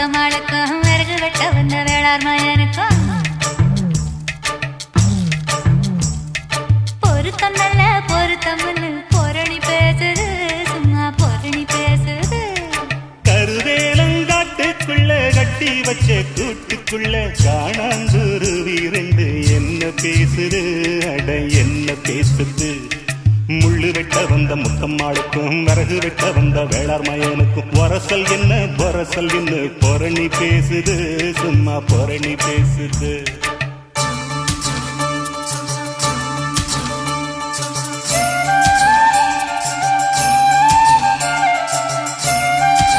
முக்கமாளுக்கும் விறகு வெட்ட வந்த வேளார் மயனுக்கும் பொருத்தம் நல்ல பொருத்தம்னு பொரணி பேசுது, சும்மா பொரணி பேசுது. கருவேலங்காட்டுக்குள்ள கட்டி வச்ச கூட்டுக்குள்ள காணாங்குருவி ரெண்டு என்ன பேசுது, அட என்ன பேசுது. முள்ளு வெட்ட வந்த முக்கம்மாளுக்கும் விறகு வெட்ட வந்த வேளார் மயனுக்கும் ஒரசல் என்ன பொரசல் என்ன பொரணி பேசுது, சும்மா பொரணி பேசுது.